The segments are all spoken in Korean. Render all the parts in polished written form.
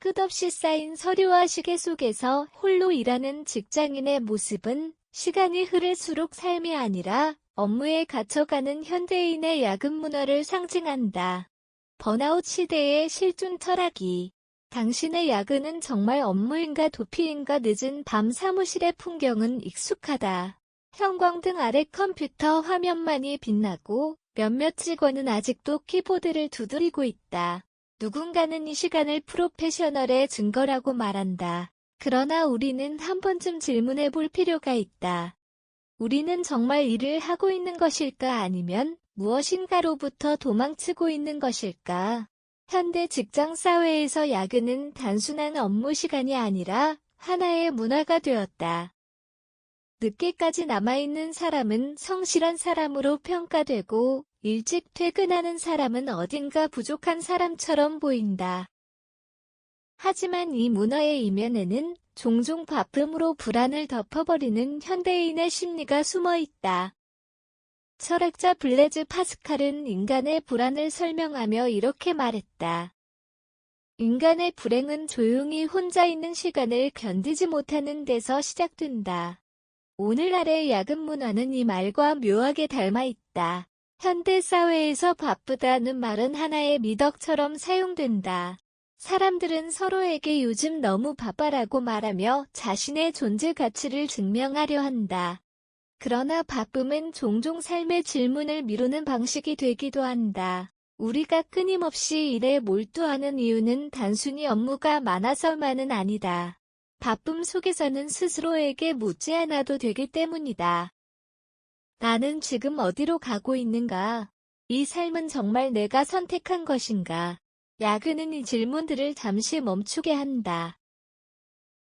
끝없이 쌓인 서류와 시계 속에서 홀로 일하는 직장인의 모습은 시간이 흐를수록 삶이 아니라 업무에 갇혀가는 현대인의 야근 문화를 상징한다. 번아웃 시대의 실존 철학이 당신의 야근은 정말 업무인가 도피인가 늦은 밤 사무실의 풍경은 익숙하다. 형광등 아래 컴퓨터 화면만이 빛나고 몇몇 직원은 아직도 키보드를 두드리고 있다. 누군가는 이 시간을 프로페셔널의 증거라고 말한다. 그러나 우리는 한 번쯤 질문해 볼 필요가 있다. 우리는 정말 일을 하고 있는 것일까 아니면 무엇인가로부터 도망치고 있는 것일까? 현대 직장 사회에서 야근은 단순한 업무 시간이 아니라 하나의 문화가 되었다. 늦게까지 남아있는 사람은 성실한 사람으로 평가되고 일찍 퇴근하는 사람은 어딘가 부족한 사람처럼 보인다. 하지만 이 문화의 이면에는 종종 바쁨으로 불안을 덮어버리는 현대인의 심리가 숨어 있다. 철학자 블레즈 파스칼은 인간의 불안을 설명하며 이렇게 말했다. 인간의 불행은 조용히 혼자 있는 시간을 견디지 못하는 데서 시작된다. 오늘날의 야근 문화는 이 말과 묘하게 닮아 있다. 현대 사회에서 바쁘다는 말은 하나의 미덕처럼 사용된다. 사람들은 서로에게 요즘 너무 바빠라고 말하며 자신의 존재 가치를 증명하려 한다. 그러나 바쁨은 종종 삶의 질문을 미루는 방식이 되기도 한다. 우리가 끊임없이 일에 몰두하는 이유는 단순히 업무가 많아서만은 아니다. 바쁨 속에서는 스스로에게 묻지 않아도 되기 때문이다. 나는 지금 어디로 가고 있는가? 이 삶은 정말 내가 선택한 것인가? 야근은 이 질문들을 잠시 멈추게 한다.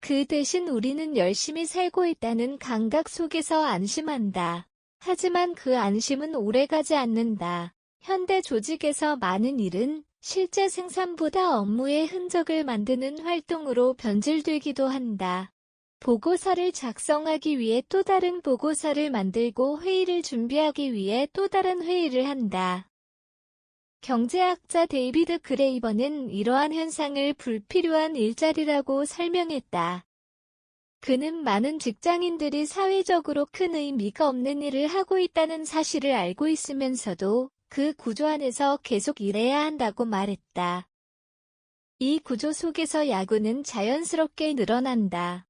그 대신 우리는 열심히 살고 있다는 감각 속에서 안심한다. 하지만 그 안심은 오래가지 않는다. 현대 조직에서 많은 일은 실제 생산보다 업무의 흔적을 만드는 활동으로 변질되기도 한다. 보고서를 작성하기 위해 또 다른 보고서를 만들고 회의를 준비하기 위해 또 다른 회의를 한다. 경제학자 데이비드 그레이버는 이러한 현상을 불필요한 일자리라고 설명했다. 그는 많은 직장인들이 사회적으로 큰 의미가 없는 일을 하고 있다는 사실을 알고 있으면서도 그 구조 안에서 계속 일해야 한다고 말했다. 이 구조 속에서 야근은 자연스럽게 늘어난다.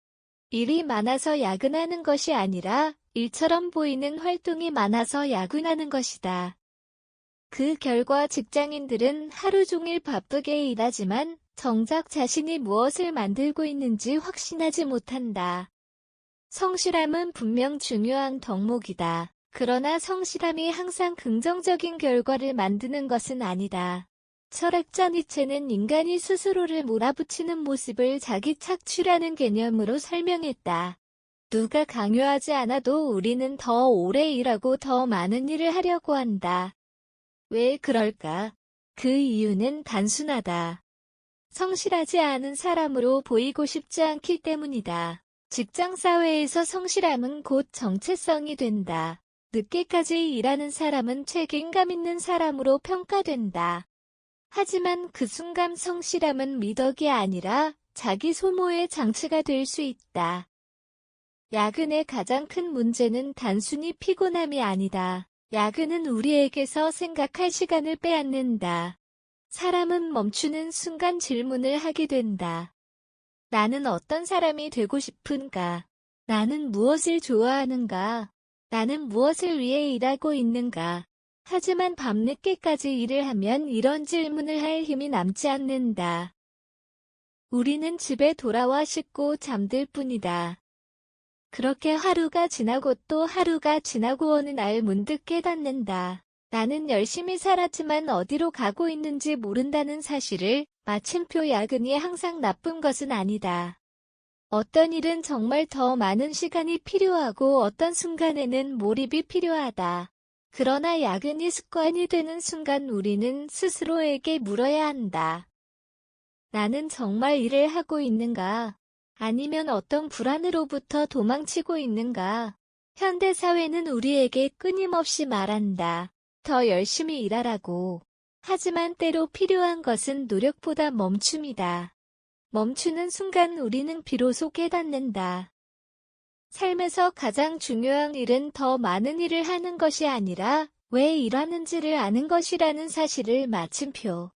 일이 많아서 야근하는 것이 아니라 일처럼 보이는 활동이 많아서 야근하는 것이다. 그 결과 직장인들은 하루 종일 바쁘게 일하지만 정작 자신이 무엇을 만들고 있는지 확신하지 못한다. 성실함은 분명 중요한 덕목이다. 그러나 성실함이 항상 긍정적인 결과를 만드는 것은 아니다. 철학자 니체는 인간이 스스로를 몰아붙이는 모습을 자기 착취라는 개념으로 설명했다. 누가 강요하지 않아도 우리는 더 오래 일하고 더 많은 일을 하려고 한다. 왜 그럴까? 그 이유는 단순하다. 성실하지 않은 사람으로 보이고 싶지 않기 때문이다. 직장 사회에서 성실함은 곧 정체성이 된다. 늦게까지 일하는 사람은 책임감 있는 사람으로 평가된다. 하지만 그 순간 성실함은 미덕이 아니라 자기 소모의 장치가 될 수 있다. 야근의 가장 큰 문제는 단순히 피곤함이 아니다. 야근은 우리에게서 생각할 시간을 빼앗는다. 사람은 멈추는 순간 질문을 하게 된다. 나는 어떤 사람이 되고 싶은가? 나는 무엇을 좋아하는가? 나는 무엇을 위해 일하고 있는가? 하지만 밤늦게까지 일을 하면 이런 질문을 할 힘이 남지 않는다. 우리는 집에 돌아와 씻고 잠들 뿐이다. 그렇게 하루가 지나고 또 하루가 지나고 어느 날 문득 깨닫는다. 나는 열심히 살았지만 어디로 가고 있는지 모른다는 사실을. 마침표 야근이 항상 나쁜 것은 아니다. 어떤 일은 정말 더 많은 시간이 필요하고 어떤 순간에는 몰입이 필요하다. 그러나 야근이 습관이 되는 순간 우리는 스스로에게 물어야 한다. 나는 정말 일을 하고 있는가? 아니면 어떤 불안으로부터 도망치고 있는가? 현대사회는 우리에게 끊임없이 말한다. 더 열심히 일하라고. 하지만 때로 필요한 것은 노력보다 멈춤이다. 멈추는 순간 우리는 비로소 깨닫는다. 삶에서 가장 중요한 일은 더 많은 일을 하는 것이 아니라 왜 일하는지를 아는 것이라는 사실을. 마침표.